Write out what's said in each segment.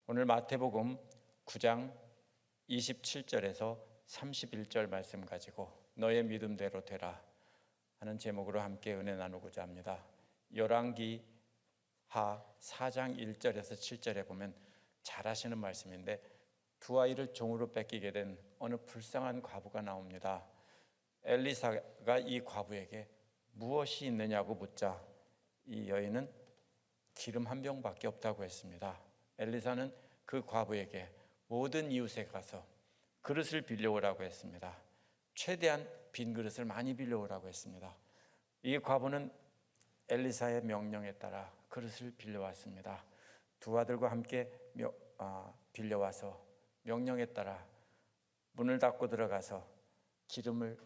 오늘 마태복음 9장 27절에서 31절 말씀 가지고 너의 믿음대로 되라 하는 제목으로 함께 은혜 나누고자 합니다. 열왕기 하 4장 1절에서 7절에 보면 잘 아시는 말씀인데 두 아이를 종으로 뺏기게 된 어느 불쌍한 과부가 나옵니다. 엘리사가 이 과부에게 무엇이 있느냐고 묻자 이 여인은 기름 한 병밖에 없다고 했습니다. 엘리사는 그 과부에게 모든 이웃에 가서 그릇을 빌려오라고 했습니다. 최대한 빈 그릇을 많이 빌려오라고 했습니다. 이 과부는 엘리사의 명령에 따라 그릇을 빌려왔습니다. 두 아들과 함께 빌려와서 명령에 따라 문을 닫고 들어가서 기름을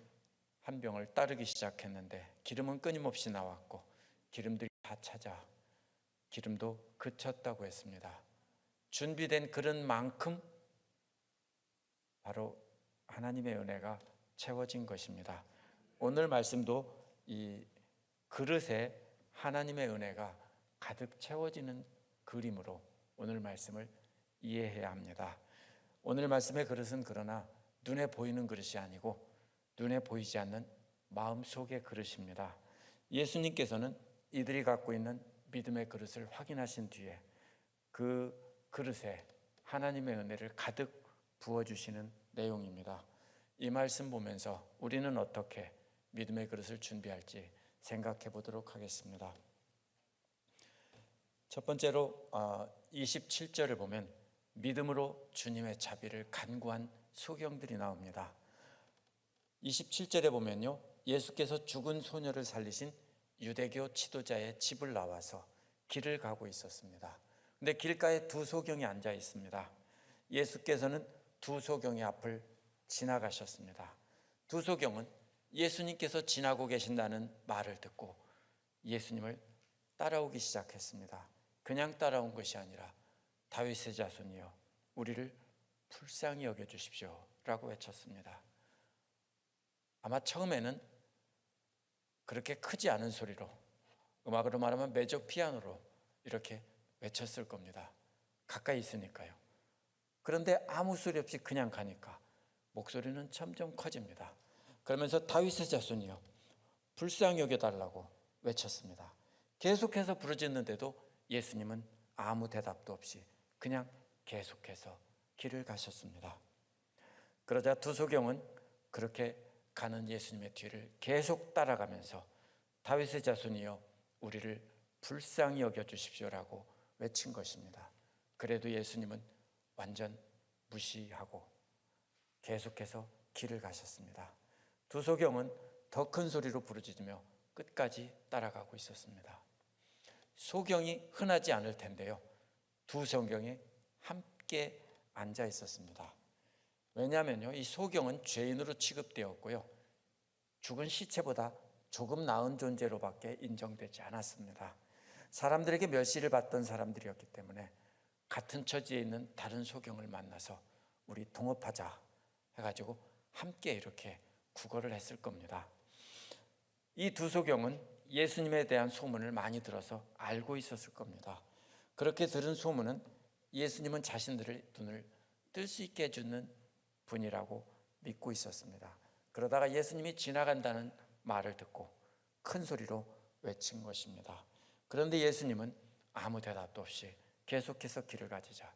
한 병을 따르기 시작했는데 기름은 끊임없이 나왔고 기름들이 다 찾아 기름도 그쳤다고 했습니다. 준비된 그릇만큼 바로 하나님의 은혜가 채워진 것입니다. 오늘 말씀도 이 그릇에 하나님의 은혜가 가득 채워지는 그림으로 오늘 말씀을 이해해야 합니다. 오늘 말씀의 그릇은 그러나 눈에 보이는 그릇이 아니고 눈에 보이지 않는 마음속의 그릇입니다. 예수님께서는 이들이 갖고 있는 믿음의 그릇을 확인하신 뒤에 그 그릇에 하나님의 은혜를 가득 부어주시는 내용입니다. 이 말씀 보면서 우리는 어떻게 믿음의 그릇을 준비할지 생각해 보도록 하겠습니다. 첫 번째로 27절을 보면 믿음으로 주님의 자비를 간구한 소경들이 나옵니다. 27절에 보면요, 예수께서 죽은 소녀를 살리신 유대교 지도자의 집을 나와서 길을 가고 있었습니다. 근데 길가에 두 소경이 앉아 있습니다. 예수께서는 두 소경의 앞을 지나가셨습니다. 두 소경은 예수님께서 지나고 계신다는 말을 듣고 예수님을 따라오기 시작했습니다. 그냥 따라온 것이 아니라 다윗의 자손이여 우리를 불쌍히 여겨주십시오 라고 외쳤습니다. 아마 처음에는 그렇게 크지 않은 소리로, 음악으로 말하면 메조 피아노로 이렇게 외쳤을 겁니다. 가까이 있으니까요. 그런데 아무 소리 없이 그냥 가니까 목소리는 점점 커집니다. 그러면서 다윗의 자손이여 불쌍히 여겨달라고 외쳤습니다. 계속해서 부르짖는데도 예수님은 아무 대답도 없이 그냥 계속해서 길을 가셨습니다. 그러자 두 소경은 그렇게 가는 예수님의 뒤를 계속 따라가면서 다윗의 자손이여 우리를 불쌍히 여겨주십시오라고 외친 것입니다. 그래도 예수님은 완전 무시하고 계속해서 길을 가셨습니다. 두 소경은 더 큰 소리로 부르짖으며 끝까지 따라가고 있었습니다. 소경이 흔하지 않을 텐데요, 두 소경이 함께 앉아 있었습니다. 왜냐하면요, 이 소경은 죄인으로 취급되었고요, 죽은 시체보다 조금 나은 존재로밖에 인정되지 않았습니다. 사람들에게 멸시를 받던 사람들이었기 때문에 같은 처지에 있는 다른 소경을 만나서 우리 동업하자 해가지고 함께 이렇게 구걸을 했을 겁니다. 이 두 소경은 예수님에 대한 소문을 많이 들어서 알고 있었을 겁니다. 그렇게 들은 소문은 예수님은 자신들의 눈을 뜰 수 있게 해주는 분이라고 믿고 있었습니다. 그러다가 예수님이 지나간다는 말을 듣고 큰 소리로 외친 것입니다. 그런데 예수님은 아무 대답도 없이 계속해서 길을 가지자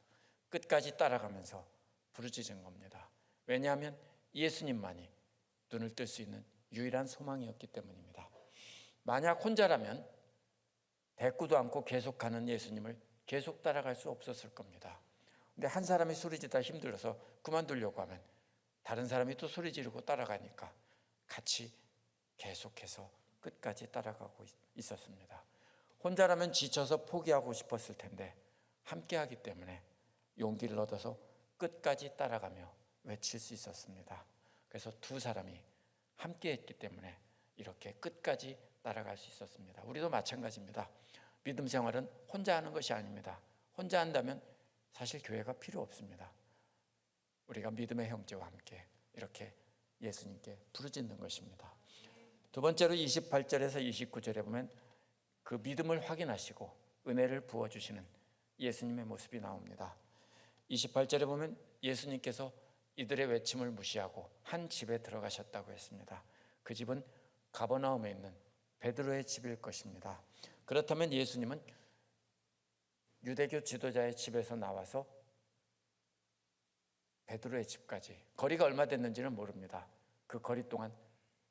끝까지 따라가면서 부르짖은 겁니다. 왜냐하면 예수님만이 눈을 뜰 수 있는 유일한 소망이었기 때문입니다. 만약 혼자라면 대꾸도 않고 계속가는 예수님을 계속 따라갈 수 없었을 겁니다. 근데 한 사람이 소리지다 힘들어서 그만두려고 하면 다른 사람이 또 소리 지르고 따라가니까 같이 계속해서 끝까지 따라가고 있었습니다. 혼자라면 지쳐서 포기하고 싶었을 텐데 함께 하기 때문에 용기를 얻어서 끝까지 따라가며 외칠 수 있었습니다. 그래서 두 사람이 함께 했기 때문에 이렇게 끝까지 따라갈 수 있었습니다. 우리도 마찬가지입니다. 믿음 생활은 혼자 하는 것이 아닙니다. 혼자 한다면 사실 교회가 필요 없습니다. 우리가 믿음의 형제와 함께 이렇게 예수님께 부르짖는 것입니다. 두 번째로 28절에서 29절에 보면 그 믿음을 확인하시고 은혜를 부어주시는 예수님의 모습이 나옵니다. 28절에 보면 예수님께서 이들의 외침을 무시하고 한 집에 들어가셨다고 했습니다. 그 집은 가버나움에 있는 베드로의 집일 것입니다. 그렇다면 예수님은 유대교 지도자의 집에서 나와서 베드로의 집까지 거리가 얼마 됐는지는 모릅니다. 그 거리 동안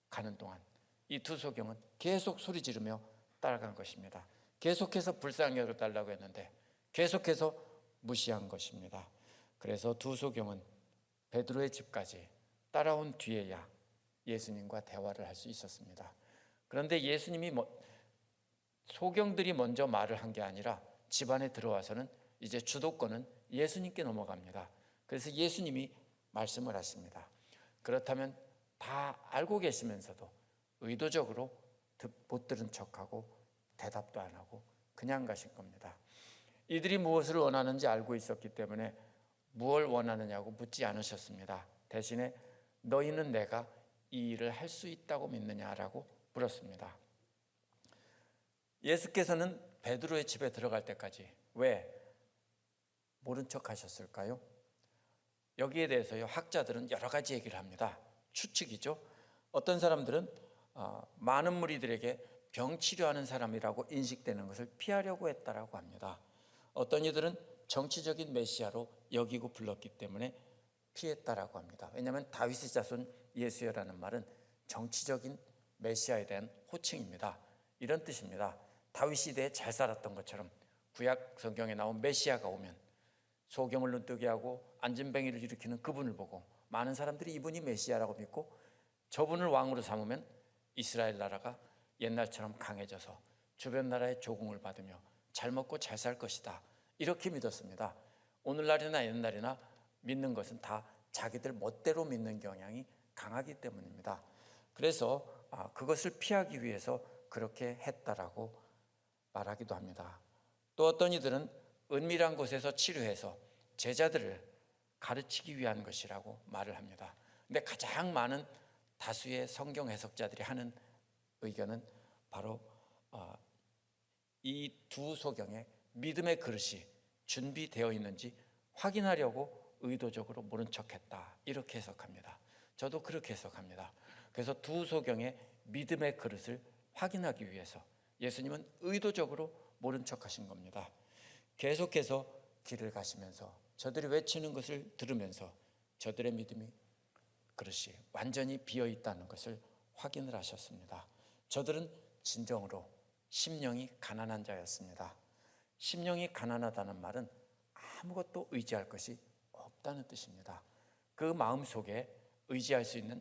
가는 동안 이 두 소경은 계속 소리 지르며 따라간 것입니다. 계속해서 불쌍히 여겨달라고 했는데 계속해서 무시한 것입니다. 그래서 두 소경은 베드로의 집까지 따라온 뒤에야 예수님과 대화를 할 수 있었습니다. 그런데 예수님이 소경들이 먼저 말을 한 게 아니라 집 안에 들어와서는 이제 주도권은 예수님께 넘어갑니다. 그래서 예수님이 말씀을 하십니다. 그렇다면 다 알고 계시면서도 의도적으로 못 들은 척하고 대답도 안 하고 그냥 가신 겁니다. 이들이 무엇을 원하는지 알고 있었기 때문에 무엇을 원하느냐고 묻지 않으셨습니다. 대신에 너희는 내가 이 일을 할 수 있다고 믿느냐라고 물었습니다. 예수께서는 베드로의 집에 들어갈 때까지 왜 모른 척 하셨을까요? 여기에 대해서 학자들은 여러 가지 얘기를 합니다. 추측이죠. 어떤 사람들은 많은 무리들에게 병 치료하는 사람이라고 인식되는 것을 피하려고 했다라고 합니다. 어떤 이들은 정치적인 메시아로 여기고 불렀기 때문에 피했다라고 합니다. 왜냐하면 다윗의 자손 예수여라는 말은 정치적인 메시아에 대한 호칭입니다. 이런 뜻입니다. 다윗 시대에 잘 살았던 것처럼 구약 성경에 나온 메시아가 오면 소경을 눈뜨게 하고 안진뱅이를 일으키는 그분을 보고 많은 사람들이 이분이 메시아라고 믿고 저분을 왕으로 삼으면 이스라엘 나라가 옛날처럼 강해져서 주변 나라의 조공을 받으며 잘 먹고 잘 살 것이다. 이렇게 믿었습니다. 오늘날이나 옛날이나 믿는 것은 다 자기들 멋대로 믿는 경향이 강하기 때문입니다. 그래서 그것을 피하기 위해서 그렇게 했다라고 말하기도 합니다. 또 어떤 이들은 은밀한 곳에서 치료해서 제자들을 가르치기 위한 것이라고 말을 합니다. 근데 가장 많은 다수의 성경 해석자들이 하는 의견은 바로 이 두 소경의 믿음의 그릇이 준비되어 있는지 확인하려고 의도적으로 모른 척했다, 이렇게 해석합니다. 저도 그렇게 해석합니다. 그래서 두 소경의 믿음의 그릇을 확인하기 위해서 예수님은 의도적으로 모른 척하신 겁니다. 계속해서 길을 가시면서 저들이 외치는 것을 들으면서 저들의 믿음이 그릇이 완전히 비어 있다는 것을 확인을 하셨습니다. 저들은 진정으로 심령이 가난한 자였습니다. 심령이 가난하다는 말은 아무것도 의지할 것이 없다는 뜻입니다. 그 마음 속에 의지할 수 있는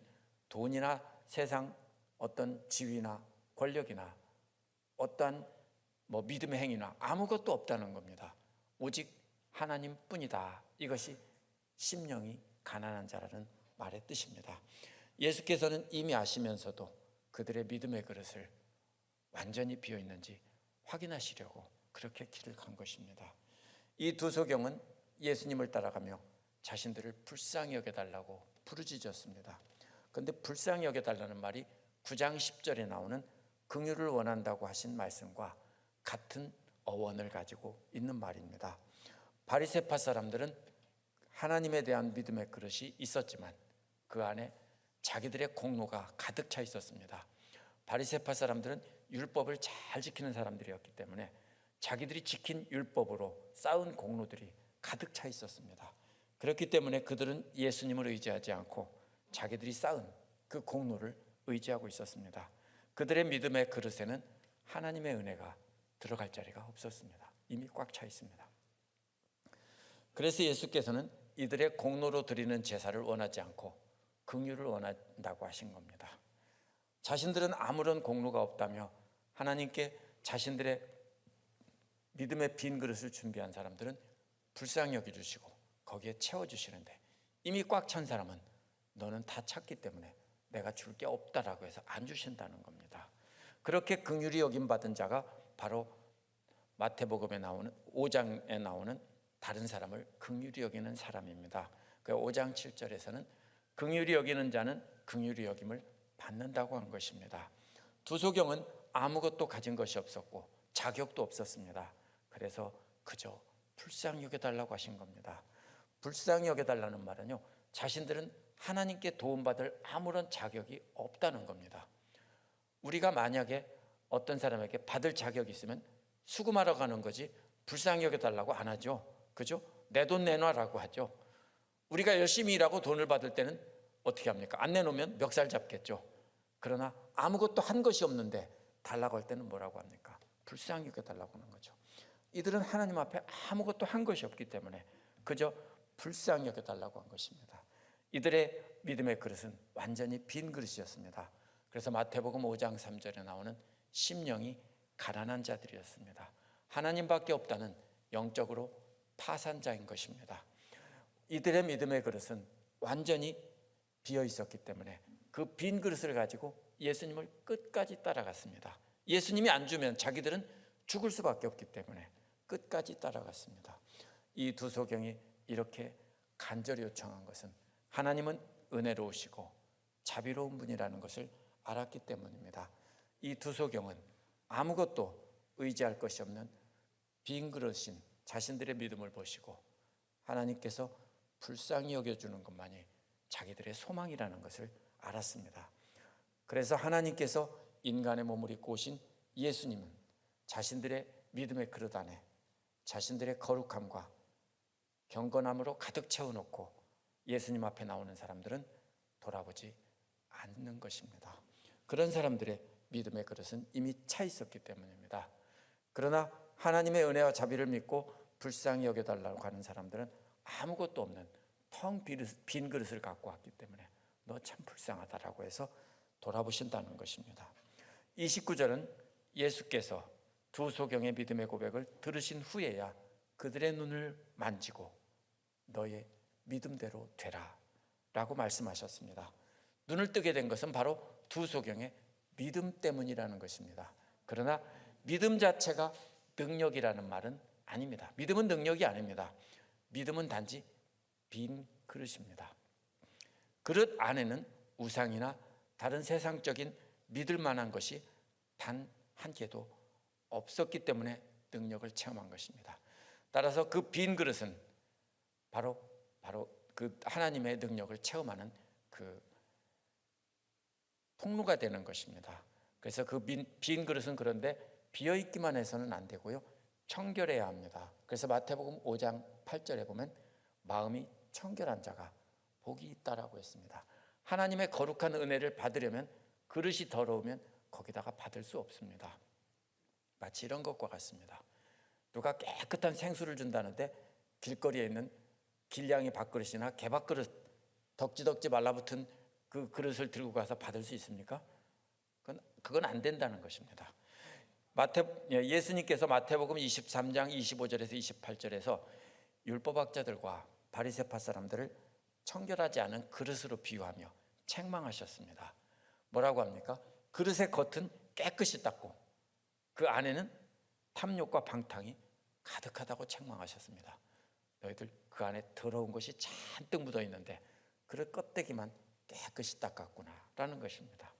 돈이나 세상 어떤 지위나 권력이나 어떠한 믿음의 행위나 아무것도 없다는 겁니다. 오직 하나님뿐이다. 이것이 심령이 가난한 자라는 말의 뜻입니다. 예수께서는 이미 아시면서도 그들의 믿음의 그릇을 완전히 비어 있는지 확인하시려고 그렇게 길을 간 것입니다. 이 두 소경은 예수님을 따라가며 자신들을 불쌍히 여겨달라고 부르짖었습니다. 그런데 불쌍히 여겨달라는 말이 9장 10절에 나오는 긍휼을 원한다고 하신 말씀과 같은 어원을 가지고 있는 말입니다. 바리새파 사람들은 하나님에 대한 믿음의 그릇이 있었지만 그 안에 자기들의 공로가 가득 차 있었습니다. 바리새파 사람들은 율법을 잘 지키는 사람들이었기 때문에 자기들이 지킨 율법으로 쌓은 공로들이 가득 차 있었습니다. 그렇기 때문에 그들은 예수님을 의지하지 않고 자기들이 쌓은 그 공로를 의지하고 있었습니다. 그들의 믿음의 그릇에는 하나님의 은혜가 들어갈 자리가 없었습니다. 이미 꽉 차 있습니다. 그래서 예수께서는 이들의 공로로 드리는 제사를 원하지 않고 긍휼을 원한다고 하신 겁니다. 자신들은 아무런 공로가 없다며 하나님께 자신들의 믿음의 빈 그릇을 준비한 사람들은 불쌍히 여겨주시고 거기에 채워주시는데 이미 꽉 찬 사람은 너는 다 찼기 때문에 내가 줄 게 없다라고 해서 안 주신다는 겁니다. 그렇게 긍휼히 여김받은 자가 바로 마태복음에 나오는 5장에 나오는 다른 사람을 긍휼히 여기는 사람입니다. 그 5장 7절에서는 긍휼히 여기는 자는 긍휼히 여김을 받는다고 한 것입니다. 두 소경은 아무것도 가진 것이 없었고 자격도 없었습니다. 그래서 그저 불쌍히 여겨달라고 하신 겁니다. 불쌍히 여겨달라는 말은요, 자신들은 하나님께 도움받을 아무런 자격이 없다는 겁니다. 우리가 만약에 어떤 사람에게 받을 자격이 있으면 수금하러 가는 거지 불쌍히 여겨달라고 안 하죠. 그죠? 내 돈 내놔라고 하죠. 우리가 열심히 일하고 돈을 받을 때는 어떻게 합니까? 안 내놓으면 멱살 잡겠죠. 그러나 아무것도 한 것이 없는데 달라고 할 때는 뭐라고 합니까? 불쌍히 여겨달라고 하는 거죠. 이들은 하나님 앞에 아무것도 한 것이 없기 때문에 그저 불쌍히 여겨달라고 한 것입니다. 이들의 믿음의 그릇은 완전히 빈 그릇이었습니다. 그래서 마태복음 5장 3절에 나오는 심령이 가난한 자들이었습니다. 하나님밖에 없다는 영적으로 파산자인 것입니다. 이들의 믿음의 그릇은 완전히 비어 있었기 때문에 그 빈 그릇을 가지고 예수님을 끝까지 따라갔습니다. 예수님이 안 주면 자기들은 죽을 수밖에 없기 때문에 끝까지 따라갔습니다. 이 두 소경이 이렇게 간절히 요청한 것은 하나님은 은혜로우시고 자비로운 분이라는 것을 알았기 때문입니다. 이 두 소경은 아무것도 의지할 것이 없는 빈 그릇인 자신들의 믿음을 보시고 하나님께서 불쌍히 여겨주는 것만이 자기들의 소망이라는 것을 알았습니다. 그래서 하나님께서 인간의 몸을 입고 오신 예수님은 자신들의 믿음의 그릇 안에 자신들의 거룩함과 경건함으로 가득 채워놓고 예수님 앞에 나오는 사람들은 돌아보지 않는 것입니다. 그런 사람들의 믿음의 그릇은 이미 차 있었기 때문입니다. 그러나 하나님의 은혜와 자비를 믿고 불쌍히 여겨달라고 하는 사람들은 아무것도 없는 텅 빈 그릇을 갖고 왔기 때문에 너 참 불쌍하다라고 해서 돌아보신다는 것입니다. 29절은 예수께서 두 소경의 믿음의 고백을 들으신 후에야 그들의 눈을 만지고 너의 믿음대로 되라 라고 말씀하셨습니다. 눈을 뜨게 된 것은 바로 두 소경의 믿음 때문이라는 것입니다. 그러나 믿음 자체가 능력이라는 말은 아닙니다. 믿음은 능력이 아닙니다. 믿음은 단지 빈 그릇입니다. 그릇 안에는 우상이나 다른 세상적인 믿을 만한 것이 단 한 개도 없었기 때문에 능력을 체험한 것입니다. 따라서 그 빈 그릇은 바로 그 하나님의 능력을 체험하는 그 통로가 되는 것입니다. 그래서 그 빈 그릇은 그런데 비어 있기만 해서는 안 되고요, 청결해야 합니다. 그래서 마태복음 5장 8절에 보면 마음이 청결한 자가 복이 있다라고 했습니다. 하나님의 거룩한 은혜를 받으려면 그릇이 더러우면 거기다가 받을 수 없습니다. 마치 이런 것과 같습니다. 누가 깨끗한 생수를 준다는데 길거리에 있는 길냥이 밥그릇이나 개밥그릇 덕지덕지 말라붙은 그 그릇을 들고 가서 받을 수 있습니까? 그건 안 된다는 것입니다. 예수님께서 마태복음 23장 25절에서 28절에서 율법학자들과 바리새파 사람들을 청결하지 않은 그릇으로 비유하며 책망하셨습니다. 뭐라고 합니까? 그릇의 겉은 깨끗이 닦고 그 안에는 탐욕과 방탕이 가득하다고 책망하셨습니다. 너희들 그 안에 더러운 것이 잔뜩 묻어 있는데 그릇 껍데기만 깨끗이 닦았구나 라는 것입니다.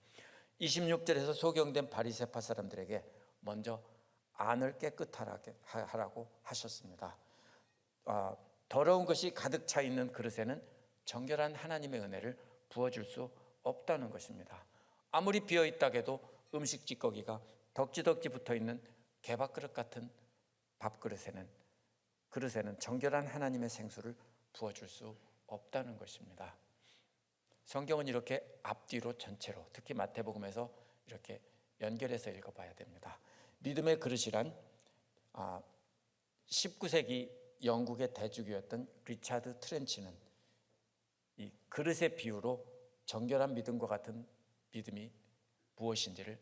26절에서 소경된 바리새파 사람들에게 먼저 안을 깨끗하게 하라고 하셨습니다. 더러운 것이 가득 차 있는 그릇에는 정결한 하나님의 은혜를 부어줄 수 없다는 것입니다. 아무리 비어있다 해도 음식 찌꺼기가 덕지덕지 붙어있는 개밥그릇 같은 그릇에는 정결한 하나님의 생수를 부어줄 수 없다는 것입니다. 성경은 이렇게 앞뒤로 전체로, 특히 마태복음에서 이렇게 연결해서 읽어봐야 됩니다. 믿음의 그릇이란 19세기 영국의 대주교였던 리차드 트렌치는 이 그릇의 비유로 정결한 믿음과 같은 믿음이 무엇인지를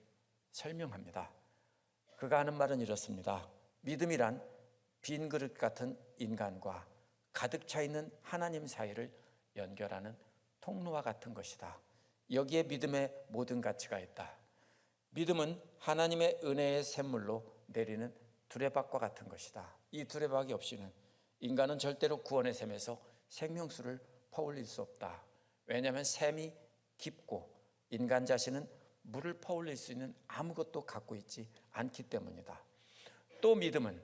설명합니다. 그가 하는 말은 이렇습니다. 믿음이란 빈 그릇 같은 인간과 가득 차 있는 하나님 사이를 연결하는 통로와 같은 것이다. 여기에 믿음의 모든 가치가 있다. 믿음은 하나님의 은혜의 샘물로 내리는 두레박과 같은 것이다. 이 두레박이 없이는 인간은 절대로 구원의 샘에서 생명수를 퍼올릴 수 없다. 왜냐하면 샘이 깊고 인간 자신은 물을 퍼올릴 수 있는 아무것도 갖고 있지 않기 때문이다. 또 믿음은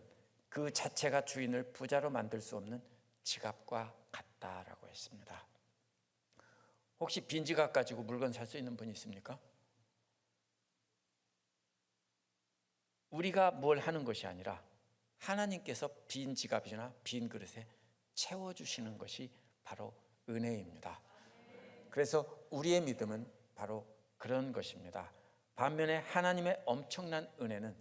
그 자체가 주인을 부자로 만들 수 없는 지갑과 같다. 같다라고 했습니다. 혹시 빈 지갑 가지고 물건 살 수 있는 분이 있습니까? 우리가 뭘 하는 것이 아니라 하나님께서 빈 지갑이나 빈 그릇에 채워주시는 것이 바로 은혜입니다. 그래서 우리의 믿음은 바로 그런 것입니다. 반면에 하나님의 엄청난 은혜는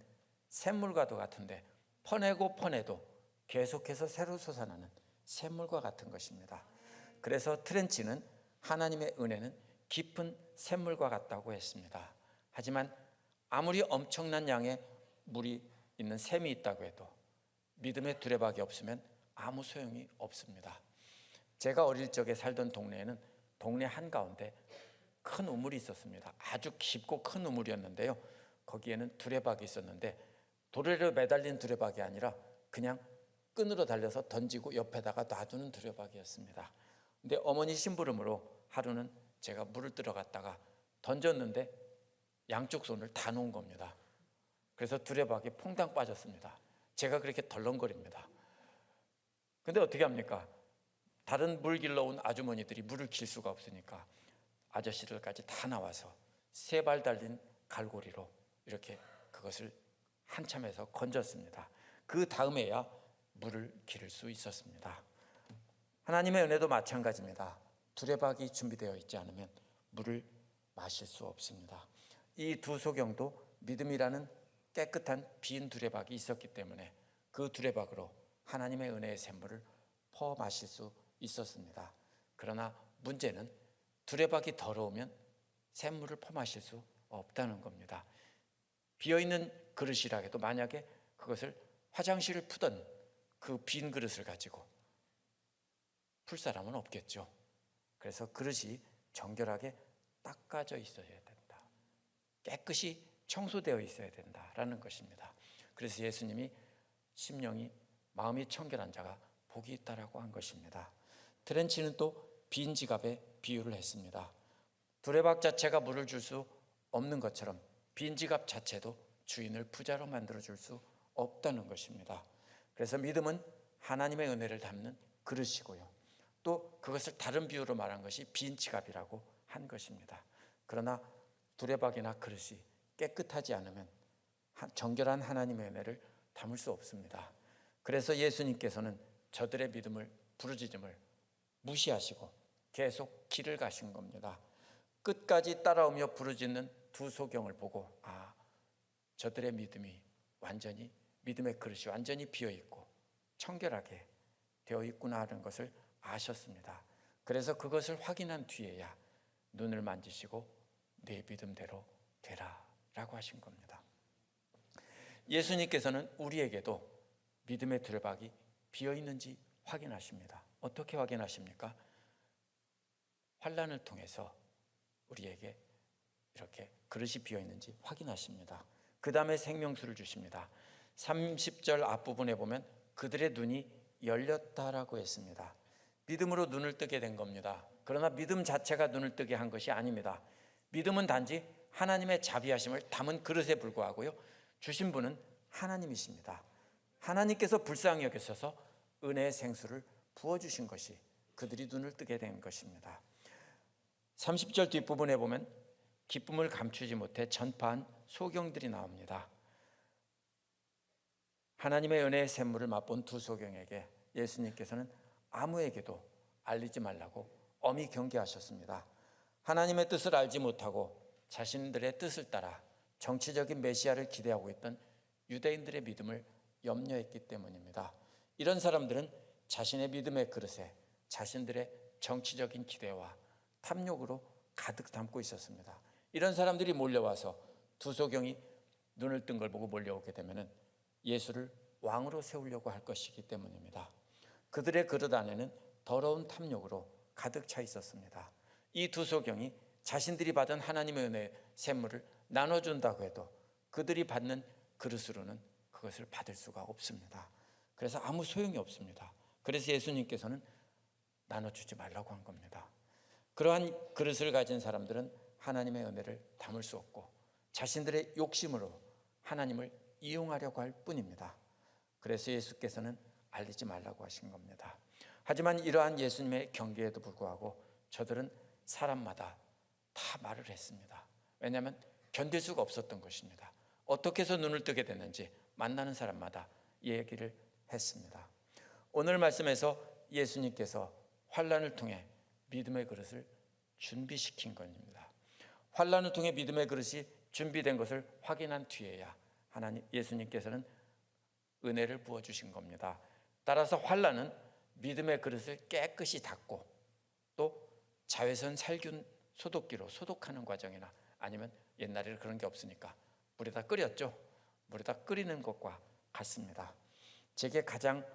샘물과도 같은데 퍼내고 퍼내도 계속해서 새로 솟아나는 샘물과 같은 것입니다. 그래서 트렌치는 하나님의 은혜는 깊은 샘물과 같다고 했습니다. 하지만 아무리 엄청난 양의 물이 있는 샘이 있다고 해도 믿음의 두레박이 없으면 아무 소용이 없습니다. 제가 어릴 적에 살던 동네에는 동네 한가운데 큰 우물이 있었습니다. 아주 깊고 큰 우물이었는데요, 거기에는 두레박이 있었는데 도래로 매달린 두레박이 아니라 그냥 끈으로 달려서 던지고 옆에다가 놔두는 두레박이었습니다. 근데 어머니 심부름으로 하루는 제가 물을 들어갔다가 던졌는데 양쪽 손을 다 놓은 겁니다. 그래서 두레박이 퐁당 빠졌습니다. 제가 그렇게 덜렁거립니다. 근데 어떻게 합니까? 다른 물 길러 온 아주머니들이 물을 길 수가 없으니까 아저씨들까지 다 나와서 세 발 달린 갈고리로 이렇게 그것을 한참 해서 건졌습니다. 그 다음에야 물을 기를 수 있었습니다. 하나님의 은혜도 마찬가지입니다. 두레박이 준비되어 있지 않으면 물을 마실 수 없습니다. 이 두 소경도 믿음이라는 깨끗한 빈 두레박이 있었기 때문에 그 두레박으로 하나님의 은혜의 샘물을 퍼 마실 수 있었습니다. 그러나 문제는 두레박이 더러우면 샘물을 퍼 마실 수 없다는 겁니다. 비어있는 그릇이라 해도 만약에 그것을 화장실을 푸던 그 빈 그릇을 가지고 풀 사람은 없겠죠. 그래서 그릇이 정결하게 닦아져 있어야 된다, 깨끗이 청소되어 있어야 된다라는 것입니다. 그래서 예수님이 심령이 마음이 청결한 자가 복이 있다라고 한 것입니다. 트렌치는 또 빈 지갑에 비유를 했습니다. 두레박 자체가 물을 줄 수 없는 것처럼 빈 지갑 자체도 주인을 부자로 만들어 줄 수 없다는 것입니다. 그래서 믿음은 하나님의 은혜를 담는 그릇이고요, 또 그것을 다른 비유로 말한 것이 빈 지갑이라고 한 것입니다. 그러나 두레박이나 그릇이 깨끗하지 않으면 정결한 하나님의 은혜를 담을 수 없습니다. 그래서 예수님께서는 저들의 믿음을, 부르짖음을 무시하시고 계속 길을 가신 겁니다. 끝까지 따라오며 부르짖는 두 소경을 보고 저들의 믿음이 완전히, 믿음의 그릇이 완전히 비어있고 청결하게 되어 있구나 하는 것을 아셨습니다. 그래서 그것을 확인한 뒤에야 눈을 만지시고 내 믿음대로 되라 라고 하신 겁니다. 예수님께서는 우리에게도 믿음의 두레박이 비어있는지 확인하십니다. 어떻게 확인하십니까? 환난을 통해서 우리에게 이렇게 그릇이 비어있는지 확인하십니다. 그 다음에 생명수를 주십니다. 30절 앞부분에 보면 그들의 눈이 열렸다라고 했습니다. 믿음으로 눈을 뜨게 된 겁니다. 그러나 믿음 자체가 눈을 뜨게 한 것이 아닙니다. 믿음은 단지 하나님의 자비하심을 담은 그릇에 불과하고요, 주신 분은 하나님이십니다. 하나님께서 불쌍히 여기셔서 은혜의 생수를 부어주신 것이 그들이 눈을 뜨게 된 것입니다. 30절 뒷부분에 보면 기쁨을 감추지 못해 전파한 소경들이 나옵니다. 하나님의 은혜의 샘물을 맛본 두 소경에게 예수님께서는 아무에게도 알리지 말라고 엄히 경계하셨습니다. 하나님의 뜻을 알지 못하고 자신들의 뜻을 따라 정치적인 메시아를 기대하고 있던 유대인들의 믿음을 염려했기 때문입니다. 이런 사람들은 자신의 믿음의 그릇에 자신들의 정치적인 기대와 탐욕으로 가득 담고 있었습니다. 이런 사람들이 몰려와서 두 소경이 눈을 뜬 걸 보고 몰려오게 되면 예수를 왕으로 세우려고 할 것이기 때문입니다. 그들의 그릇 안에는 더러운 탐욕으로 가득 차 있었습니다. 이 두 소경이 자신들이 받은 하나님의 은혜의 샘물을 나눠준다고 해도 그들이 받는 그릇으로는 그것을 받을 수가 없습니다. 그래서 아무 소용이 없습니다. 그래서 예수님께서는 나눠주지 말라고 한 겁니다. 그러한 그릇을 가진 사람들은 하나님의 은혜를 담을 수 없고 자신들의 욕심으로 하나님을 이용하려고 할 뿐입니다. 그래서 예수께서는 알리지 말라고 하신 겁니다. 하지만 이러한 예수님의 경계에도 불구하고 저들은 사람마다 다 말을 했습니다. 왜냐하면 견딜 수가 없었던 것입니다. 어떻게 해서 눈을 뜨게 됐는지 만나는 사람마다 얘기를 했습니다. 오늘 말씀에서 예수님께서 환난을 통해 믿음의 그릇을 준비시킨 겁니다. 환난을 통해 믿음의 그릇이 준비된 것을 확인한 뒤에야 예수님께서는 은혜를 부어주신 겁니다. 따라서 환난은 믿음의 그릇을 깨끗이 닦고 또 자외선 살균 소독기로 소독하는 과정이나 아니면 옛날에는 그런 게 없으니까 물에다 끓였죠. 물에다 끓이는 것과 같습니다. 제게 가장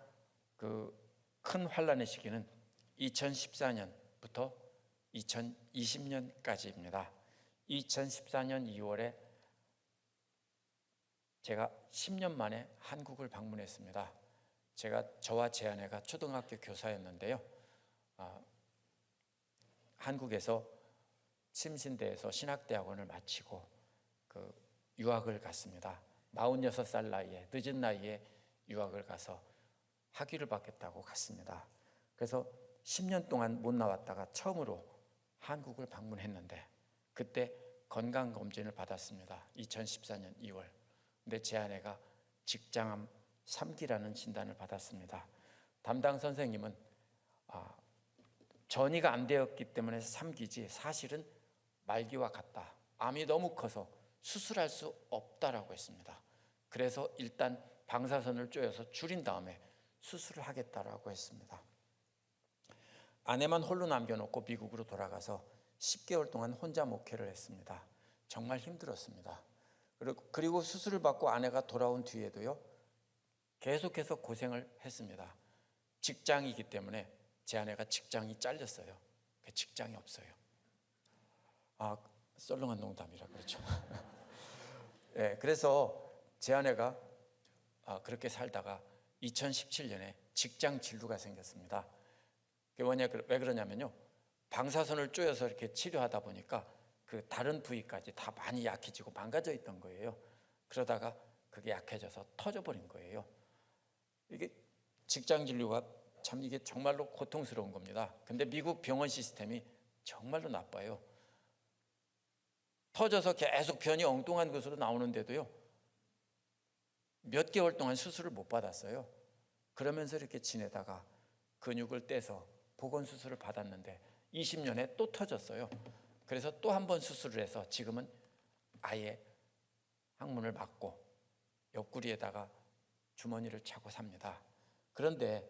큰 환난의 시기는 2014년부터 2020년까지입니다. 2014년 2월에 제가 10년 만에 한국을 방문했습니다. 저와 제 아내가 초등학교 교사였는데요. 한국에서 침신대에서 신학대학원을 마치고 유학을 갔습니다. 46살 나이에, 늦은 나이에 유학을 가서 학위를 받겠다고 갔습니다. 그래서 10년 동안 못 나왔다가 처음으로 한국을 방문했는데 그때 건강검진을 받았습니다. 2014년 2월. 근데 제 아내가 직장암 3기라는 진단을 받았습니다. 담당 선생님은 전이가 안 되었기 때문에 3기지 사실은 말기와 같다. 암이 너무 커서 수술할 수 없다라고 했습니다. 그래서 일단 방사선을 쪼여서 줄인 다음에 수술을 하겠다라고 했습니다. 아내만 홀로 남겨놓고 미국으로 돌아가서 10개월 동안 혼자 목회를 했습니다. 정말 힘들었습니다. 그리고 수술을 받고 아내가 돌아온 뒤에도요, 계속해서 고생을 했습니다. 직장이기 때문에 제 아내가 직장이 잘렸어요. 직장이 없어요. 썰렁한 농담이라 그렇죠. 네, 그래서 제 아내가 그렇게 살다가 2017년에 직장 진루가 생겼습니다. 왜 그러냐면요, 방사선을 쪼여서 이렇게 치료하다 보니까 다른 부위까지 다 많이 약해지고 망가져 있던 거예요. 그러다가 그게 약해져서 터져버린 거예요. 이게 직장 진료가 참 이게 정말로 고통스러운 겁니다. 근데 미국 병원 시스템이 정말로 나빠요. 터져서 계속 변이 엉뚱한 것으로 나오는데도요, 몇 개월 동안 수술을 못 받았어요. 그러면서 이렇게 지내다가 근육을 떼서 복원 수술을 받았는데 20년에 또 터졌어요. 그래서 또 한 번 수술을 해서 지금은 아예 항문을 막고 옆구리에다가 주머니를 차고 삽니다. 그런데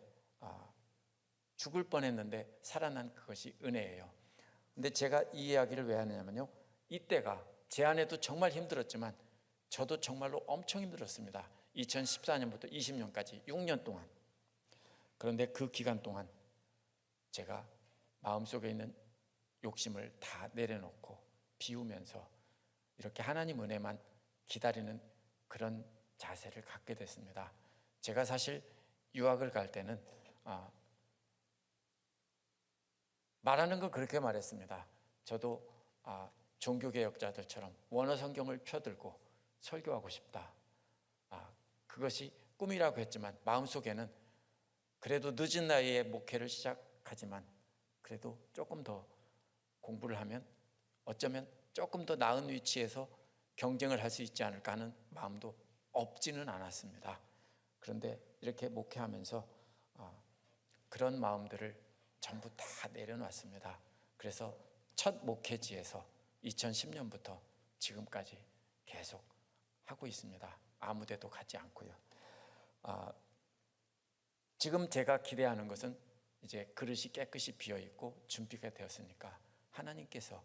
죽을 뻔했는데 살아난 그것이 은혜예요. 근데 제가 이 이야기를 왜 하느냐면요, 이때가 제 아내도 정말 힘들었지만 저도 정말로 엄청 힘들었습니다. 2014년부터 20년까지 6년 동안. 그런데 그 기간 동안 제가 마음속에 있는 욕심을 다 내려놓고 비우면서 이렇게 하나님 은혜만 기다리는 그런 자세를 갖게 됐습니다. 제가 사실 유학을 갈 때는 말하는 건 그렇게 말했습니다. 저도 종교개혁자들처럼 원어 성경을 펴들고 설교하고 싶다. 그것이 꿈이라고 했지만 마음속에는 그래도 늦은 나이에 목회를 시작하지만 그래도 조금 더 공부를 하면 어쩌면 조금 더 나은 위치에서 경쟁을 할 수 있지 않을까 하는 마음도 없지는 않았습니다. 그런데 이렇게 목회하면서 그런 마음들을 전부 다 내려놨습니다. 그래서 첫 목회지에서 2010년부터 지금까지 계속 하고 있습니다. 아무 데도 가지 않고요. 지금 제가 기대하는 것은 이제 그릇이 깨끗이 비어있고 준비가 되었으니까 하나님께서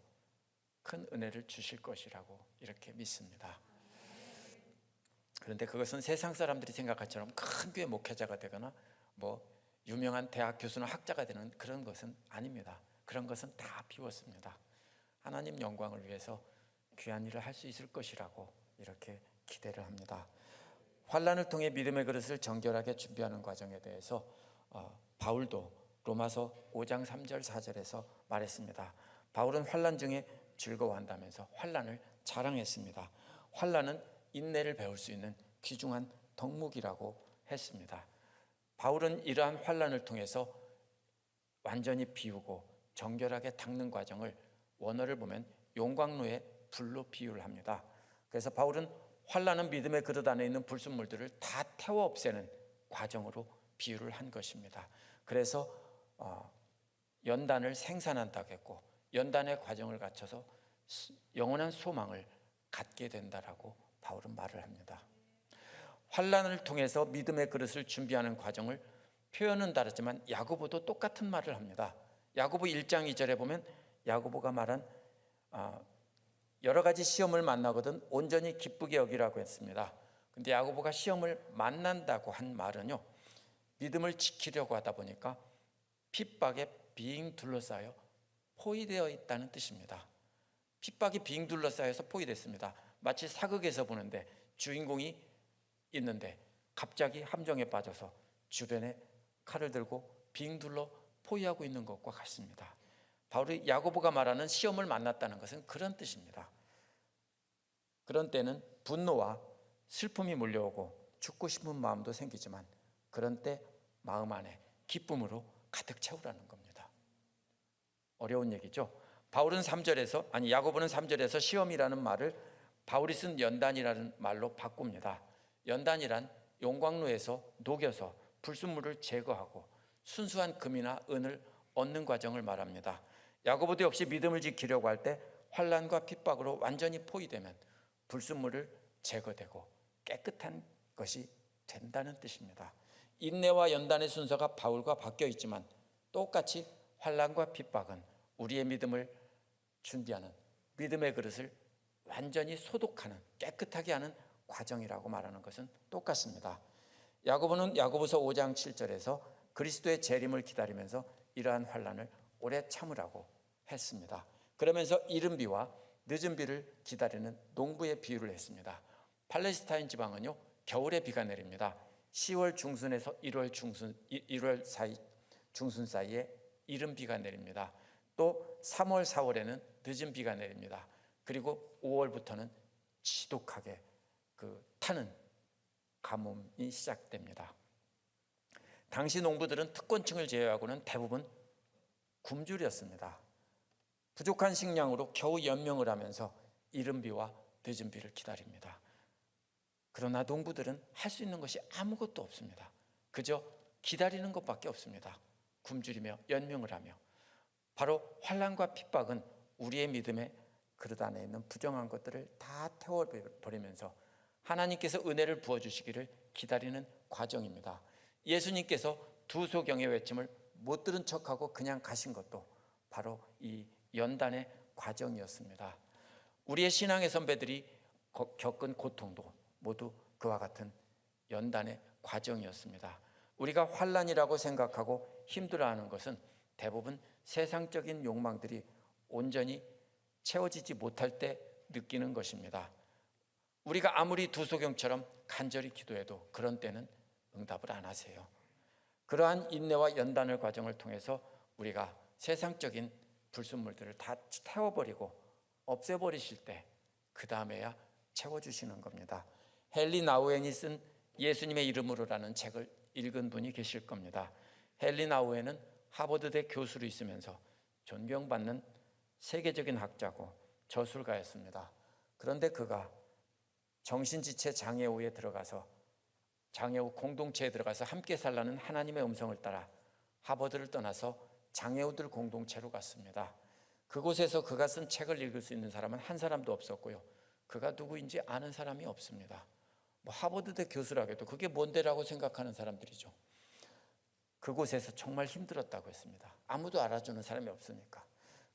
큰 은혜를 주실 것이라고 이렇게 믿습니다. 그런데 그것은 세상 사람들이 생각한 것처럼 큰 교회 목회자가 되거나 유명한 대학 교수나 학자가 되는 그런 것은 아닙니다. 그런 것은 다 비웠습니다. 하나님 영광을 위해서 귀한 일을 할 수 있을 것이라고 이렇게 기대를 합니다. 환난을 통해 믿음의 그릇을 정결하게 준비하는 과정에 대해서 바울도 로마서 5장 3절 4절에서 말했습니다. 바울은 환난 중에 즐거워한다면서 환난을 자랑했습니다. 환난은 인내를 배울 수 있는 귀중한 덕목이라고 했습니다. 바울은 이러한 환난을 통해서 완전히 비우고 정결하게 닦는 과정을 원어를 보면 용광로의 불로 비유를 합니다. 그래서 바울은 환난은 믿음의 그릇 안에 있는 불순물들을 다 태워 없애는 과정으로 비유를 한 것입니다. 그래서 연단을 생산한다고 했고, 연단의 과정을 갖춰서 영원한 소망을 갖게 된다라고 바울은 말을 합니다. 환난을 통해서 믿음의 그릇을 준비하는 과정을 표현은 다르지만 야고보도 똑같은 말을 합니다. 야고보 1장 2절에 보면 야고보가 말한 여러 가지 시험을 만나거든 온전히 기쁘게 여기라고 했습니다. 근데 야고보가 시험을 만난다고 한 말은요, 믿음을 지키려고 하다 보니까 핍박에 빙 둘러싸여 포위되어 있다는 뜻입니다. 핍박이 빙 둘러싸여서 포위됐습니다. 마치 사극에서 보는데 주인공이 있는데 갑자기 함정에 빠져서 주변에 칼을 들고 빙 둘러 포위하고 있는 것과 같습니다. 바울이 야고보가 말하는 시험을 만났다는 것은 그런 뜻입니다. 그런 때는 분노와 슬픔이 몰려오고 죽고 싶은 마음도 생기지만 그런 때 마음 안에 기쁨으로 가득 채우라는 겁니다. 어려운 얘기죠. 야고보는 3절에서 시험이라는 말을 바울이 쓴 연단이라는 말로 바꿉니다. 연단이란 용광로에서 녹여서 불순물을 제거하고 순수한 금이나 은을 얻는 과정을 말합니다. 야고보도 역시 믿음을 지키려고 할 때 환난과 핍박으로 완전히 포위되면 불순물을 제거되고 깨끗한 것이 된다는 뜻입니다. 인내와 연단의 순서가 바울과 바뀌어 있지만 똑같이 환난과 핍박은 우리의 믿음을 준비하는, 믿음의 그릇을 완전히 소독하는, 깨끗하게 하는 과정이라고 말하는 것은 똑같습니다. 야고보는 야고보서 5장 7절에서 그리스도의 재림을 기다리면서 이러한 환난을 오래 참으라고 했습니다. 그러면서 이른 비와 늦은 비를 기다리는 농부의 비유를 했습니다. 팔레스타인 지방은요, 겨울에 비가 내립니다. 10월 중순에서 1월 사이, 중순 사이에 이른 비가 내립니다. 또 3월, 4월에는 늦은 비가 내립니다. 그리고 5월부터는 지독하게 타는 가뭄이 시작됩니다. 당시 농부들은 특권층을 제외하고는 대부분 굶주렸습니다. 부족한 식량으로 겨우 연명을 하면서 이른 비와 늦은 비를 기다립니다. 그러나 농부들은 할 수 있는 것이 아무것도 없습니다. 그저 기다리는 것밖에 없습니다. 굶주리며 연명을 하며. 바로 환난과 핍박은 우리의 믿음의 그릇 안에 있는 부정한 것들을 다 태워버리면서 하나님께서 은혜를 부어주시기를 기다리는 과정입니다. 예수님께서 두 소경의 외침을 못 들은 척하고 그냥 가신 것도 바로 이 연단의 과정이었습니다. 우리의 신앙의 선배들이 겪은 고통도 모두 그와 같은 연단의 과정이었습니다. 우리가 환난이라고 생각하고 힘들어하는 것은 대부분 세상적인 욕망들이 온전히 채워지지 못할 때 느끼는 것입니다. 우리가 아무리 두 소경처럼 간절히 기도해도 그런 때는 응답을 안 하세요. 그러한 인내와 연단의 과정을 통해서 우리가 세상적인 불순물들을 다 태워버리고 없애버리실 때 그 다음에야 채워주시는 겁니다. 헨리 나우엔이 쓴 예수님의 이름으로라는 책을 읽은 분이 계실 겁니다. 헨리 나우엔은 하버드대 교수로 있으면서 존경받는 세계적인 학자고 저술가였습니다. 그런데 그가 정신지체 장애우에 들어가서 장애우 공동체에 들어가서 함께 살라는 하나님의 음성을 따라 하버드를 떠나서 장애우들 공동체로 갔습니다. 그곳에서 그가 쓴 책을 읽을 수 있는 사람은 한 사람도 없었고요. 그가 누구인지 아는 사람이 없습니다. 하버드대 교수라고 해도 그게 뭔데라고 생각하는 사람들이죠. 그곳에서 정말 힘들었다고 했습니다. 아무도 알아주는 사람이 없으니까.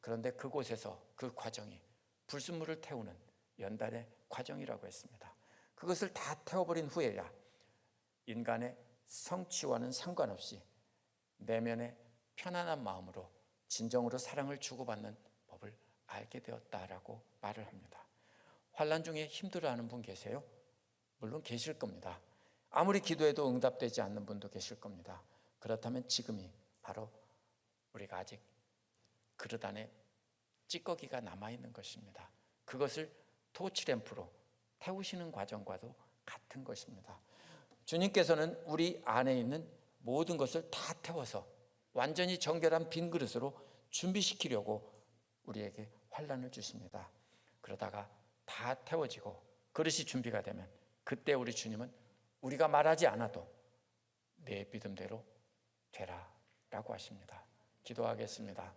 그런데 그곳에서 그 과정이 불순물을 태우는 연단의 과정이라고 했습니다. 그것을 다 태워버린 후에야 인간의 성취와는 상관없이 내면의 편안한 마음으로 진정으로 사랑을 주고받는 법을 알게 되었다라고 말을 합니다. 환난 중에 힘들어하는 분 계세요? 물론 계실 겁니다. 아무리 기도해도 응답되지 않는 분도 계실 겁니다. 그렇다면 지금이 바로 우리가 아직 그릇 안에 찌꺼기가 남아있는 것입니다. 그것을 토치램프로 태우시는 과정과도 같은 것입니다. 주님께서는 우리 안에 있는 모든 것을 다 태워서 완전히 정결한 빈 그릇으로 준비시키려고 우리에게 환난을 주십니다. 그러다가 다 태워지고 그릇이 준비가 되면 그때 우리 주님은 우리가 말하지 않아도 내 믿음대로 되라 라고 하십니다. 기도하겠습니다.